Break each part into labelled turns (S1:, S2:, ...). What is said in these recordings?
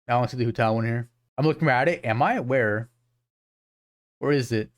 S1: I don't see the Hu Tao one here. I'm looking at it. Am I? Where? Where is it?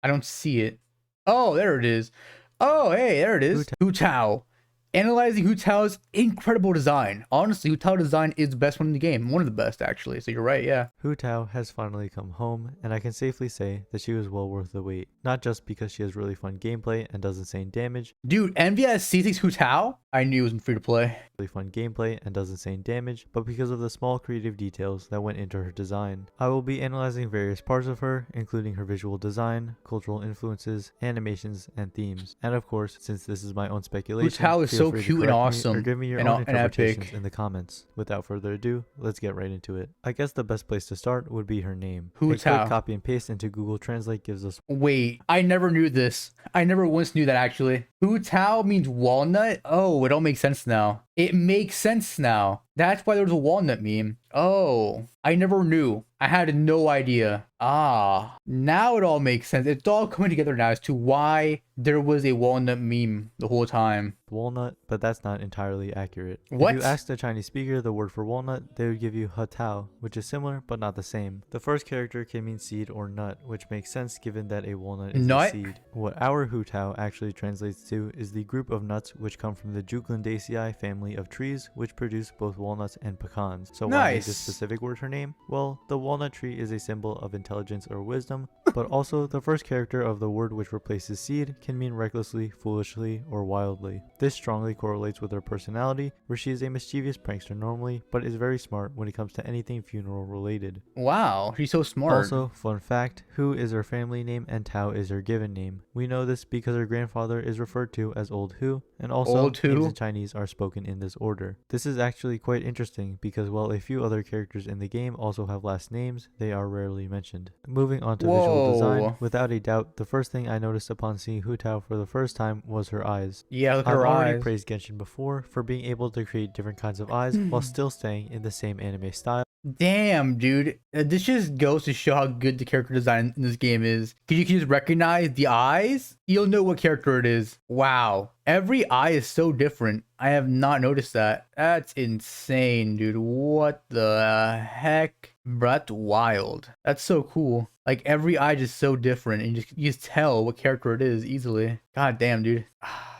S1: I don't see it. Oh, there it is. Oh, hey, there it is. Hu Tao. Analyzing Hu Tao's incredible design. Honestly, Hu Tao design is the best one in the game. One of the best, actually. So you're right, yeah.
S2: Hu Tao has finally come home, and I can safely say that she was well worth the wait. Not just because she has really fun gameplay and does insane damage.
S1: Dude, MVS C6 Hu Tao? I knew it was free to play.
S2: Really fun gameplay and does insane damage, but because of the small creative details that went into her design. I will be analyzing various parts of her, including her visual design, cultural influences, animations, and themes. And of course, since this is my own speculation,
S1: Hu Tao is so cute and awesome.
S2: Or give me your
S1: and
S2: own interpretations
S1: epic
S2: in the comments. Without further ado, let's get right into it. I guess the best place to start would be her name.
S1: Hu
S2: A
S1: Tao.
S2: quick copy and paste into Google Translate gives us.
S1: Wait, I never knew this. I never once knew that actually. Hu Tao means walnut? Oh, it all makes sense now. It makes sense now. That's why there was a walnut meme. Oh, I never knew. I had no idea. Ah, now it all makes sense. It's all coming together now as to why there was a walnut meme the whole time.
S2: Walnut, but that's not entirely accurate.
S1: What?
S2: If you asked a Chinese speaker the word for walnut, they would give you Hu Tao, which is similar but not the same. The first character can mean seed or nut, which makes sense given that a walnut is a seed. What our Hu Tao actually translates to is the group of nuts which come from the Juclandaceae family of trees, which produce both walnuts and pecans. So why make this specific word her name? Well, the walnut tree is a symbol of intelligence or wisdom, but also the first character of the word which replaces seed can mean recklessly, foolishly, or wildly. This strongly correlates with her personality, where she is a mischievous prankster normally, but is very smart when it comes to anything funeral related.
S1: Wow, she's so smart.
S2: Also, fun fact, Hu is her family name and Tao is her given name. We know this because her grandfather is referred to as Old Hu, and also names in Chinese are spoken in this order. This is actually quite interesting because while a few other characters in the game also have last names, they are rarely mentioned. Moving on to visual design, without a doubt, the first thing I noticed upon seeing Hu Tao for the first time was her eyes.
S1: Yeah, look at
S2: I've
S1: her
S2: already
S1: eyes.
S2: praised Genshin before for being able to create different kinds of eyes while still staying in the same anime style.
S1: Damn, dude. This just goes to show how good the character design in this game is. Because you can just recognize the eyes, you'll know what character it is. Wow. Every eye is so different. I have not noticed that. That's insane, dude. What the heck? That's wild. That's so cool. Like every eye just so different and you just tell what character it is easily. God damn, dude.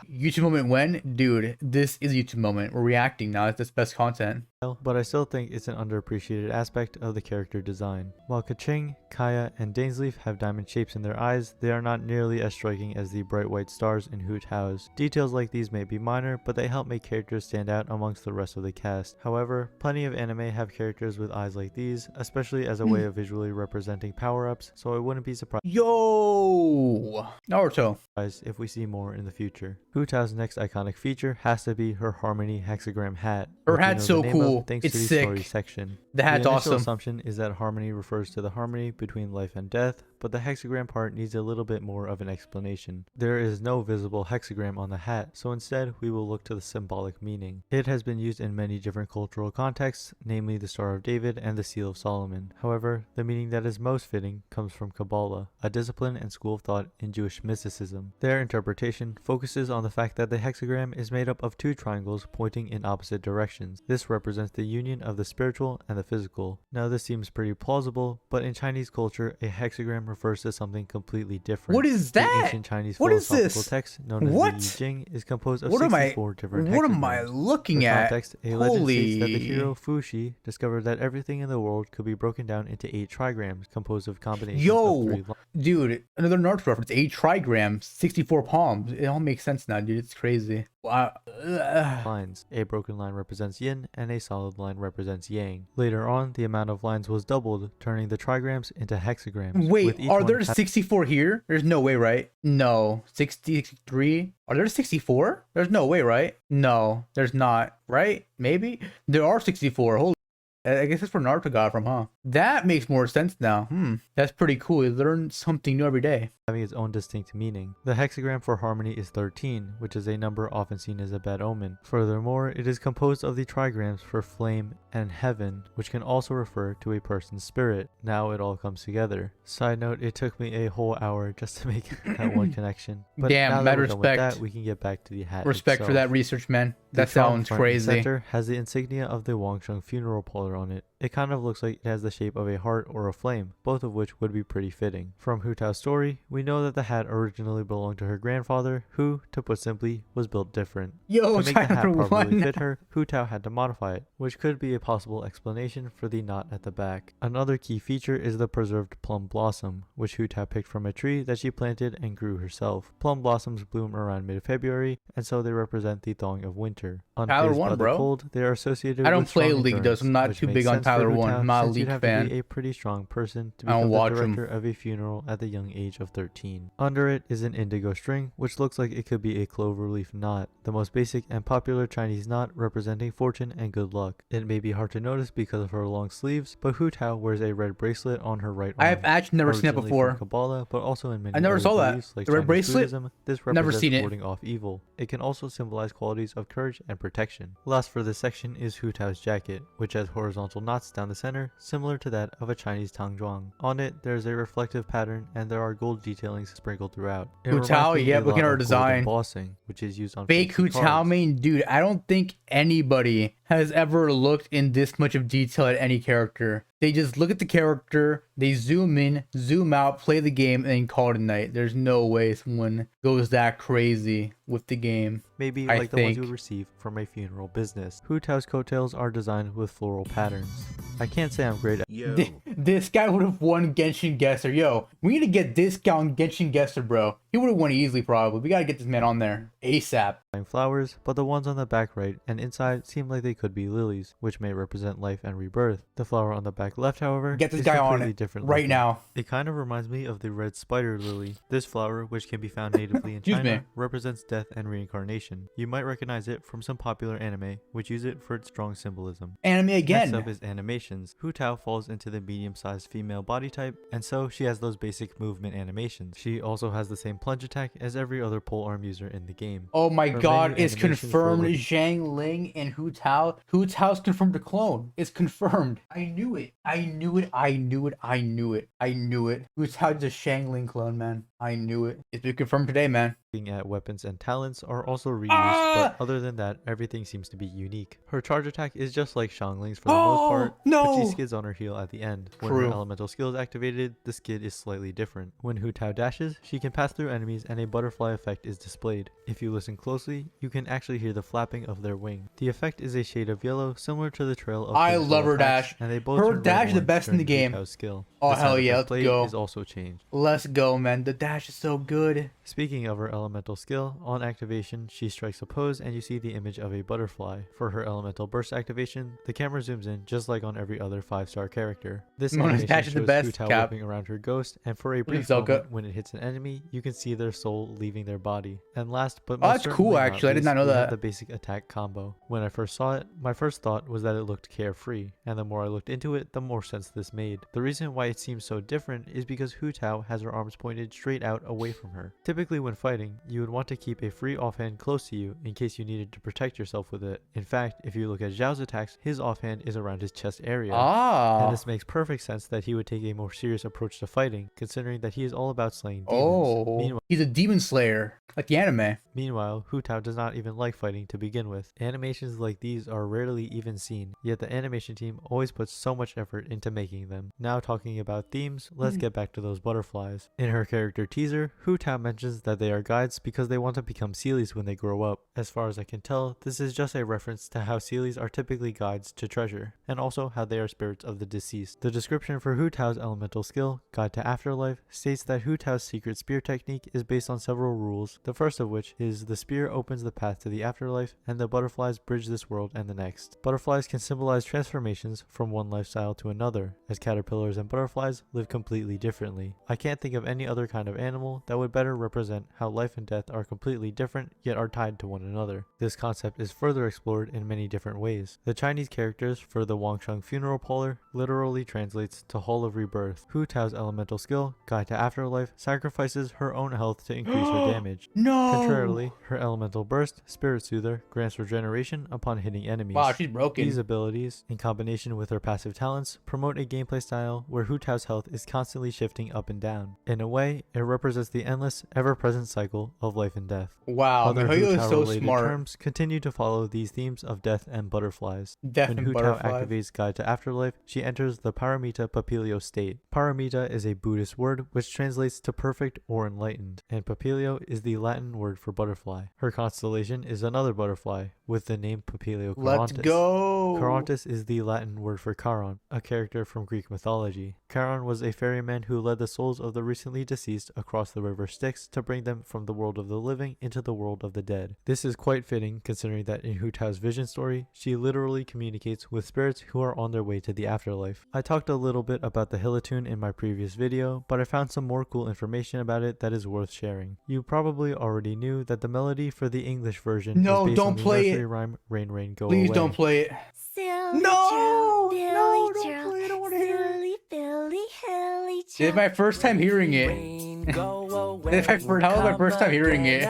S1: YouTube moment when? Dude, this is a YouTube moment. We're reacting now. It's best content.
S2: But I still think it's an underappreciated aspect of the character design. While Keqing, Kaya, and Dainsleif have diamond shapes in their eyes, they are not nearly as striking as the bright white stars in Hu Tao's. Details like these may be minor, but they help make characters stand out amongst the rest of the cast. However, plenty of anime have characters with eyes like these, especially as a way of visually representing power-ups, so I wouldn't be surprised
S1: Naruto
S2: if we see more in the future. Hu Tao's next iconic feature has to be her Harmony Hexagram Hat.
S1: Her hat's so cool.
S2: Thanks
S1: It's
S2: to the
S1: sick.
S2: story section.
S1: The hat's
S2: initial
S1: awesome.
S2: Assumption is that harmony refers to the harmony between life and death, but the hexagram part needs a little bit more of an explanation. There is no visible hexagram on the hat, so instead we will look to the symbolic meaning. It has been used in many different cultural contexts, namely the Star of David and the Seal of Solomon. However, the meaning that is most fitting comes from Kabbalah, a discipline and school of thought in Jewish mysticism. Their interpretation focuses on the fact that the hexagram is made up of two triangles pointing in opposite directions. This represents the union of the spiritual and the physical. Now this seems pretty plausible, but in Chinese culture, a hexagram refers to something completely different.
S1: What is that?
S2: The ancient Chinese
S1: What is
S2: philosophical
S1: this?
S2: text known as
S1: What?
S2: the I Ching is composed of
S1: What am
S2: 64 different hexagrams.
S1: What am I looking
S2: For
S1: at?
S2: context, a legend
S1: Holy.
S2: states that the hero Fu Xi discovered that everything in the world could be broken down into 8 trigrams composed of combinations of 3 lines.
S1: Dude, another Naruto reference. 8 trigrams, 64 palms. It all makes sense now, dude. It's crazy. Wow.
S2: Lines. A broken line represents yin and a solid line represents yang. Later on, the amount of lines was doubled, turning the trigrams into hexagrams.
S1: Wait, are there 64 here? There's no way, right? No. 63? Are there 64? There's no way, right? No, there's not. Right? Maybe? There are 64. Holy. I guess that's where Naruto got from, huh? That makes more sense now. That's pretty cool. You learn something new every day.
S2: Having its own distinct meaning. The hexagram for harmony is 13, which is a number often seen as a bad omen. Furthermore, it is composed of the trigrams for flame and heaven, which can also refer to a person's spirit. Now it all comes together. Side note, it took me a whole hour just to make that one connection. But
S1: Damn,
S2: now that
S1: mad
S2: we're done with
S1: respect.
S2: that, we can get back to the hat
S1: Respect for
S2: itself.
S1: that research, man.
S2: The
S1: That
S2: trunk
S1: sounds
S2: front and
S1: crazy.
S2: center has the insignia of the Wangsheng funeral parlor on it. It kind of looks like it has the shape of a heart or a flame, both of which would be pretty fitting. From Hu Tao's story, we know that the hat originally belonged to her grandfather, who, to put simply, was built different.
S1: Yo,
S2: To make the hat
S1: time for
S2: properly
S1: one.
S2: fit her, Hu Tao had to modify it, which could be a possible explanation for the knot at the back. Another key feature is the preserved plum blossom, which Hu Tao picked from a tree that she planted and grew herself. Plum blossoms bloom around mid-February, and so they represent the thawing of winter.
S1: Tyler
S2: Unfazed
S1: 1,
S2: by the
S1: bro.
S2: cold, they are associated
S1: I don't
S2: with
S1: play
S2: strong
S1: League, though, so I'm not
S2: which
S1: too
S2: makes
S1: big on
S2: sense for
S1: Tyler
S2: Hu
S1: 1.
S2: Tao,
S1: I'm not a
S2: since you'd
S1: League
S2: have
S1: fan.
S2: to be a pretty strong person to
S1: I don't
S2: become the
S1: watch 'em.
S2: director of a funeral at the young age of 13. Under it is an indigo string, which looks like it could be a cloverleaf knot, the most basic and popular Chinese knot representing fortune and good luck. It may be hard to notice because of her long sleeves, but Hu Tao wears a red bracelet on her right arm.
S1: I've actually never seen that
S2: Originally
S1: before.
S2: from Kabbalah, but also in many
S1: I never
S2: other
S1: saw that.
S2: beliefs like
S1: The red
S2: Chinese
S1: bracelet?
S2: Buddhism, this
S1: Never
S2: represents
S1: seen it.
S2: warding off evil. It can also symbolize qualities of courage and protection. Last for this section is Hu Tao's jacket, which has horizontal knots down the center, similar to that of a Chinese tangzhuang. On it, there is a reflective pattern, and there are gold detailings sprinkled throughout. It
S1: Hu
S2: reminds
S1: Tao,
S2: me
S1: yeah,
S2: a
S1: look at
S2: lot
S1: her
S2: of gold
S1: design.
S2: embossing, which is used on
S1: Fake
S2: fancy
S1: Hu Tao
S2: cards.
S1: main, dude. I don't think anybody has ever looked in this much of detail at any character. They just look at the character, they zoom in, zoom out, play the game, and then call it a night. There's no way someone goes that crazy with the game.
S2: Maybe
S1: I
S2: like the ones you
S1: think.
S2: would receive from a funeral business. Hu Tao's coattails are designed with floral patterns. I can't say I'm great at
S1: This guy would have won Genshin Guesser. Yo, we need to get this guy on Genshin Guesser, bro. He would have won easily, probably. We gotta get this man on there ASAP.
S2: flowers, but the ones on the back right and inside seem like they could be lilies, which may represent life and rebirth. The flower on the back left, however,
S1: Get this
S2: is
S1: guy on
S2: completely
S1: it
S2: different
S1: right
S2: looking.
S1: now.
S2: It kind of reminds me of the red spider lily. This flower, which can be found natively in
S1: Excuse
S2: China,
S1: me.
S2: represents death and reincarnation. You might recognize it from some popular anime, which use it for its strong symbolism.
S1: Anime again.
S2: Next up is animations. Hu Tao falls into the medium-sized female body type, and so she has those basic movement animations. She also has the same plunge attack as every other polearm user in the game.
S1: Oh my
S2: Her
S1: god,
S2: menu
S1: it's
S2: animations
S1: confirmed.
S2: were-
S1: Zhang Ling and Hu Tao. Hu Tao's confirmed to clone. It's confirmed. I knew it. I knew it. I knew it. I knew it. I knew it. Hu Tao's a Zhang Ling clone, man. I knew it. It's been confirmed today, man.
S2: Looking at weapons and talents are also reused,
S1: Ah!
S2: but other than that, everything seems to be unique. Her charge attack is just like Xiangling's for the most
S1: Oh,
S2: part,
S1: no!
S2: but she skids on her heel at the end. When her
S1: True.
S2: elemental skill is activated, the skid is slightly different. When Hu Tao dashes, she can pass through enemies and a butterfly effect is displayed. If you listen closely, you can actually hear the flapping of their wing. The effect is a shade of yellow, similar to the trail of
S1: I
S2: Physical
S1: love her
S2: attacks,
S1: dash.
S2: and they both
S1: Her
S2: turn
S1: dash is the
S2: red-orange
S1: best in the
S2: during
S1: game.
S2: Hu Tao's skill.
S1: Oh,
S2: The sound
S1: hell
S2: effect
S1: yeah, let's
S2: played
S1: go.
S2: is also changed.
S1: Let's go, man. The dash is so good.
S2: Speaking of her elemental skill, on activation, she strikes a pose and you see the image of a butterfly. For her elemental burst activation, the camera zooms in just like on every other 5-star character. This
S1: Mona's
S2: animation
S1: dash is the
S2: shows
S1: best,
S2: Hu Tao
S1: Cap.
S2: whipping around her ghost, and for a brief
S1: Zelka.
S2: moment, when it hits an enemy, you can see their soul leaving their body. And last but
S1: Oh,
S2: most
S1: that's
S2: certainly
S1: cool,
S2: not
S1: actually. I did
S2: least,
S1: not know
S2: we have
S1: that.
S2: the basic attack combo. When I first saw it, my first thought was that it looked carefree, and the more I looked into it, the more sense this made. The reason why it seems so different is because Hu Tao has her arms pointed straight out away from her. Typically when fighting, you would want to keep a free offhand close to you in case you needed to protect yourself with it. In fact, if you look at Zhao's attacks, his offhand is around his chest area.
S1: Ah.
S2: And this makes perfect sense that he would take a more serious approach to fighting, considering that he is all about slaying demons.
S1: Oh. He's a demon slayer, like the anime.
S2: Meanwhile, Hu Tao does not even like fighting to begin with. Animations like these are rarely even seen, yet the animation team always puts so much effort into making them. Now talking about themes, let's get back to those butterflies. In her character teaser, Hu Tao mentions that they are guides because they want to become Seelies when they grow up. As far as I can tell, this is just a reference to how Seelies are typically guides to treasure, and also how they are spirits of the deceased. The description for Hu Tao's elemental skill, Guide to Afterlife, states that Hu Tao's secret spear technique technique is based on several rules, the first of which is the spear opens the path to the afterlife and the butterflies bridge this world and the next. Butterflies can symbolize transformations from one lifestyle to another, as caterpillars and butterflies live completely differently. I can't think of any other kind of animal that would better represent how life and death are completely different yet are tied to one another. This concept is further explored in many different ways. The Chinese characters for the Wangsheng funeral parlor literally translates to Hall of Rebirth. Hu Tao's elemental skill, Guide to Afterlife, sacrifices her own health to increase her damage.
S1: No!
S2: Contrarily, her elemental burst, Spirit Soother, grants regeneration upon hitting enemies.
S1: Wow, she's broken.
S2: These abilities, in combination with her passive talents, promote a gameplay style where Hu Tao's health is constantly shifting up and down. In a way, it represents the endless, ever-present cycle of life and death.
S1: Wow,
S2: Other
S1: Mihoyo
S2: Hu
S1: is
S2: Tao
S1: so
S2: related
S1: smart.
S2: terms continue to follow these themes of death and butterflies.
S1: Death
S2: When
S1: and
S2: Hu Tao
S1: butterflies.
S2: activates Guide to Afterlife, she enters the Paramita Papilio state. Paramita is a Buddhist word which translates to perfect or enlightened, and Papilio is the Latin word for butterfly. Her constellation is another butterfly, with the name Papilio
S1: Let's
S2: Charontis.
S1: go.
S2: Charontis is the Latin word for Charon, a character from Greek mythology. Charon was a ferryman who led the souls of the recently deceased across the river Styx to bring them from the world of the living into the world of the dead. This is quite fitting considering that in Hu Tao's vision story, she literally communicates with spirits who are on their way to the afterlife. I talked a little bit about the Hillatune in my previous video, but I found some more cool information about it that is worth sharing. You probably already knew that the melody for the English version
S1: No,
S2: is based
S1: don't
S2: on the
S1: play
S2: nursery
S1: it.
S2: rhyme Rain Rain Go
S1: Please
S2: Away.
S1: don't play it.
S3: Silly
S1: No!
S3: Joe,
S1: No,
S3: Billy
S1: don't
S3: Joe,
S1: play it. I don't want to hear it.
S3: Silly Billy, Hilly
S1: This
S3: Joe.
S1: is my first time hearing it.
S4: How
S1: How was my first time hearing it?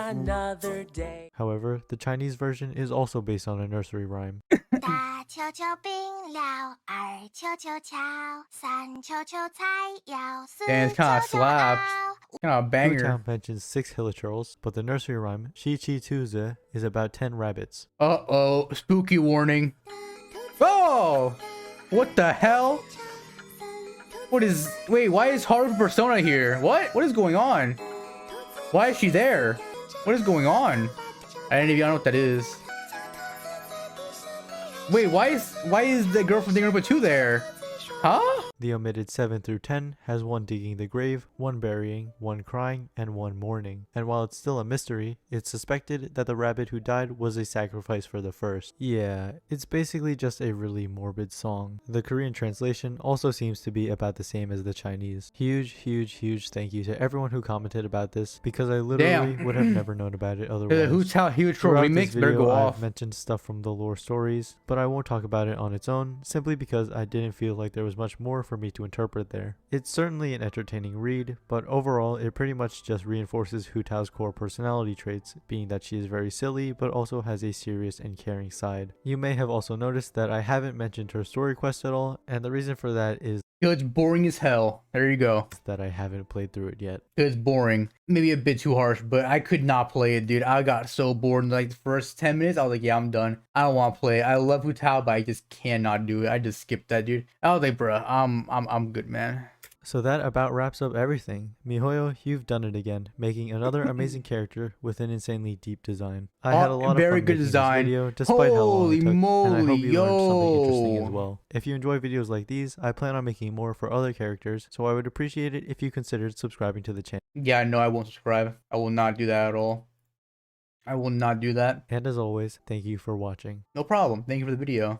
S2: However, the Chinese version is also based on a nursery rhyme.
S3: 大球球冰了，二球球巧，三球球才要，四
S1: Damn,
S3: 球
S1: it's kind of
S3: 球
S1: slaps.
S3: 熬。
S1: Kind of a
S2: Hu
S1: banger.
S2: Tao mentions 6 hilichurls, but the nursery rhyme Shi Chi Tuze is about 10 rabbits.
S1: Uh-oh, spooky warning. Oh! What the hell? What is... Wait, why is Haru Persona here? What? What is going on? Why is she there? What is going on? I didn't even know what that is. Wait, why is the girl from the Group 2 there? Huh?
S2: The omitted 7 through 10 has one digging the grave, one burying, one crying, and one mourning. And while it's still a mystery, it's suspected that the rabbit who died was a sacrifice for the first. Yeah, it's basically just a really morbid song. The Korean translation also seems to be about the same as the Chinese. Huge thank you to everyone who commented about this, because I literally would have never known about it otherwise.
S1: The Hu Tao Huge Troll
S2: Throughout this
S1: remix better go
S2: video,
S1: off.
S2: I've mentioned stuff from the lore stories, but I won't talk about it on its own, simply because I didn't feel like there was much more for me to interpret there. It's certainly an entertaining read, but overall it pretty much just reinforces Hu Tao's core personality traits, being that she is very silly but also has a serious and caring side. You may have also noticed that I haven't mentioned her story quest at all, and the reason for that is
S1: Yo, it's boring as hell. There you go.
S2: that I haven't played through it yet.
S1: It's boring. Maybe a bit too harsh, but I could not play it, dude. I got so bored in like the first 10 minutes. I was like, yeah, I'm done. I don't want to play it. I love Hu Tao, but I just cannot do it. I just skipped that, dude. I was like, bruh, I'm good, man.
S2: So that about wraps up everything. Mihoyo, you've done it again, making another amazing character with an insanely deep design. I had a lot of
S1: very
S2: fun
S1: good
S2: making
S1: design.
S2: this video, despite how long
S1: Holy
S2: it took, and I hope
S1: moly,
S2: you learned something interesting as
S1: yo.
S2: well. If you enjoy videos like these, I plan on making more for other characters, so I would appreciate it if you considered subscribing to the channel.
S1: Yeah, no, I won't subscribe. I will not do that at all. I will not do that.
S2: And as always, thank you for watching.
S1: No problem. Thank you for the video.